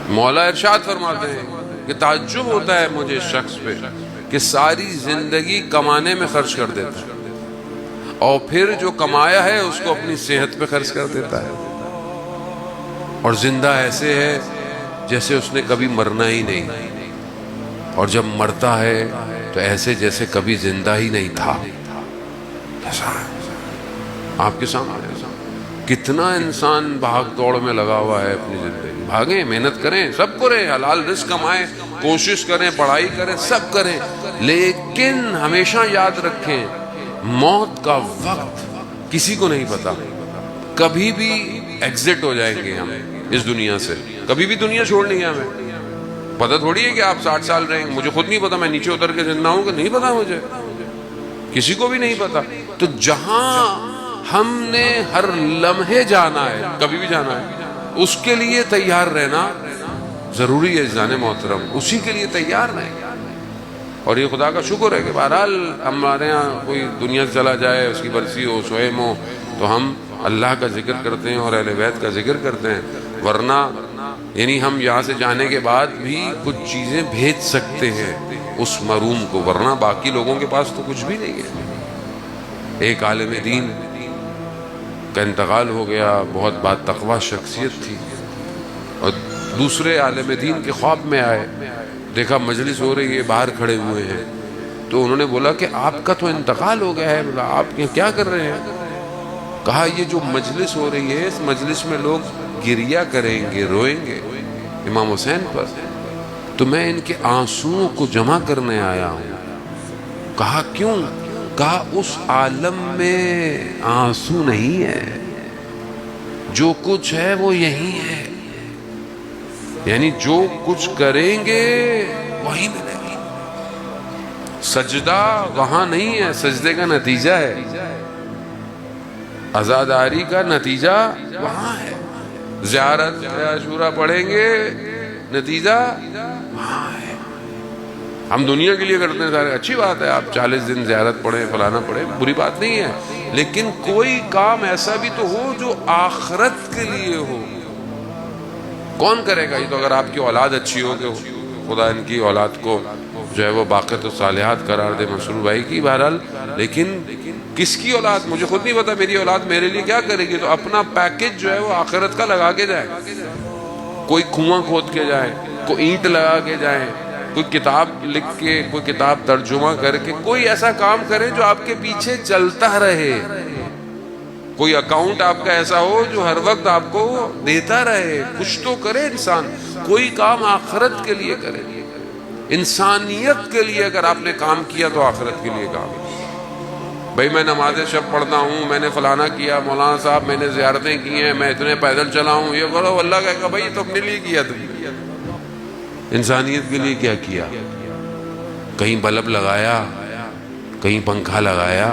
مولا ارشاد فرماتے ہیں کہ تعجب ہوتا ہے مجھے اس شخص پہ کہ ساری زندگی کمانے میں خرچ کر دیتا ہے اور پھر جو کمایا ہے اس کو اپنی صحت پہ خرچ کر دیتا ہے، اور زندہ ایسے ہے جیسے اس نے کبھی مرنا ہی نہیں، اور جب مرتا ہے تو ایسے جیسے کبھی زندہ ہی نہیں تھا۔ ایسا آپ کے سامنے کتنا انسان بھاگ دوڑ میں لگا ہوا ہے اپنی زندگی، بھاگیں، محنت کریں، سب کریں، حلال رزق کمائیں، کوشش کریں، پڑھائی کریں، سب کریں، لیکن ہمیشہ یاد رکھیں موت کا وقت کسی کو نہیں پتا، کبھی بھی ایگزٹ ہو جائیں گے ہم اس دنیا سے، کبھی بھی دنیا چھوڑنی ہے ہمیں، پتہ تھوڑی ہے کہ آپ 60 سال رہیں گے، مجھے خود نہیں پتا میں نیچے اتر کے زندہ ہوں کہ نہیں پتا، مجھے کسی کو بھی نہیں پتا۔ تو جہاں ہم نے ہر لمحے جانا ہے، کبھی بھی جانا ہے، اس کے لیے تیار رہنا ضروری ہے جان محترم، اسی کے لیے تیار رہیں۔ اور یہ خدا کا شکر ہے کہ بہرحال ہمارے ہاں کوئی دنیا سے چلا جائے، اس کی برسی ہو، سوئم ہو، تو ہم اللہ کا ذکر کرتے ہیں اور اہل بیت کا ذکر کرتے ہیں، ورنہ یعنی ہم یہاں سے جانے کے بعد بھی کچھ چیزیں بھیج سکتے ہیں اس محروم کو، ورنہ باقی لوگوں کے پاس تو کچھ بھی نہیں ہے۔ ایک عالم دین کا انتقال ہو گیا، بہت با تقویٰ شخصیت تھی، اور دوسرے عالم دین کے خواب میں آئے، دیکھا مجلس ہو رہی ہے، باہر کھڑے ہوئے ہیں، تو انہوں نے بولا کہ آپ کا تو انتقال ہو گیا ہے، بولا آپ کیا کر رہے ہیں؟ کہا یہ جو مجلس ہو رہی ہے اس مجلس میں لوگ گریہ کریں گے، روئیں گے امام حسین پر، تو میں ان کے آنسوؤں کو جمع کرنے آیا ہوں۔ کہا کیوں؟ کہا اس عالم میں آنسو نہیں ہے، جو کچھ ہے وہ یہی ہے، یعنی جو کچھ کریں گے وہی ملے گا، سجدہ وہاں نہیں ہے، سجدے کا نتیجہ ہے، عزاداری کا نتیجہ وہاں ہے، زیارت عاشورہ پڑھیں گے نتیجہ وہاں ہے۔ ہم دنیا کے لیے کرتے ہیں سارے، اچھی بات ہے، آپ 40 دن زیارت پڑھیں، فلانا پڑھیں، بری بات نہیں ہے، لیکن کوئی کام ایسا بھی تو ہو جو آخرت کے لیے ہو۔ کون کرے گا؟ یہ تو اگر آپ کی اولاد اچھی ہو کہ خدا ان کی اولاد کو جو ہے وہ باقیت و صالحات قرار دے، مسرور بھائی کی، بہرحال، لیکن کس کی اولاد مجھے خود نہیں پتا، میری اولاد میرے لیے کیا کرے گی، تو اپنا پیکج جو ہے وہ آخرت کا لگا کے جائے، کوئی کنواں کھود کے جائے، کوئی اینٹ لگا کے جائے، کوئی کتاب لکھ کے، کوئی کتاب ترجمہ کر کے، کوئی ایسا کام کرے جو آپ کے پیچھے چلتا رہے، کوئی اکاؤنٹ آپ کا ایسا ہو جو ہر وقت آپ کو دیتا رہے، کچھ تو کرے انسان، کوئی کام آخرت کے لیے کرے، انسانیت کے لیے اگر آپ نے کام کیا تو آخرت کے لیے کام۔ بھئی میں نماز شب پڑھتا ہوں، میں نے فلانا کیا، مولانا صاحب میں نے زیارتیں کی ہیں، میں اتنے پیدل چلا ہوں، یہ کرو، اللہ کہے گا بھئی یہ تو اپنے لیے کیا، تم انسانیت کے لیے کیا کیا؟ کہیں بلب لگایا، کہیں پنکھا لگایا؟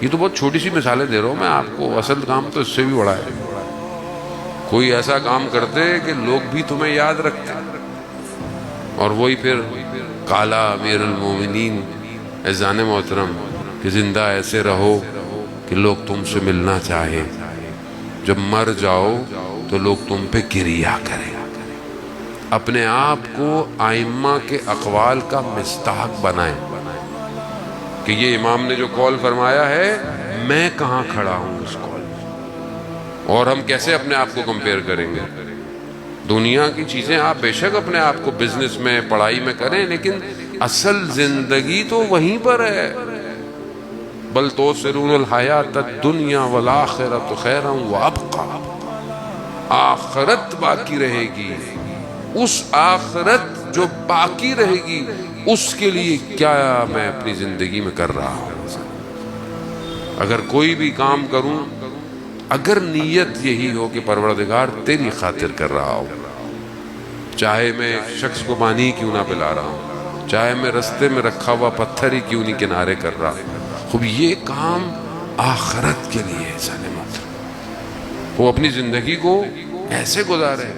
یہ تو بہت چھوٹی سی مثالیں دے رہا ہوں میں آپ کو، اصل کام تو اس سے بھی بڑا ہے۔ کوئی ایسا کام کرتے کہ لوگ بھی تمہیں یاد رکھتے، اور وہی پھر کالا امیر المومنین اذان محترم کہ زندہ ایسے رہو کہ لوگ تم سے ملنا چاہے، جب مر جاؤ تو لوگ تم پہ گریہ کریں، اپنے آپ کو ائمہ کے اقوال کا مصداق بنائیں کہ یہ امام نے جو قول فرمایا ہے میں کہاں کھڑا ہوں اس قول میں، اور ہم کیسے اپنے آپ کو کمپیئر کریں گے؟ دنیا کی چیزیں آپ بے شک اپنے آپ کو بزنس میں، پڑھائی میں کریں، لیکن اصل زندگی تو وہیں پر ہے۔ بل تؤثرون الحیات الدنیا والآخرۃ خیر وابقیٰ، آخرت باقی رہے گی، اس آخرت جو باقی رہے گی اس کے لیے کیا میں اپنی زندگی میں کر رہا ہوں۔ اگر کوئی بھی کام کروں، اگر نیت یہی ہو کہ پروردگار تیری خاطر کر رہا ہوں، چاہے میں ایک شخص کو پانی کیوں نہ پلا رہا ہوں، چاہے میں رستے میں رکھا ہوا پتھر ہی کیوں نہیں کنارے کر رہا، خوب یہ کام آخرت کے لیے ہے، وہ اپنی زندگی کو ایسے گزارے۔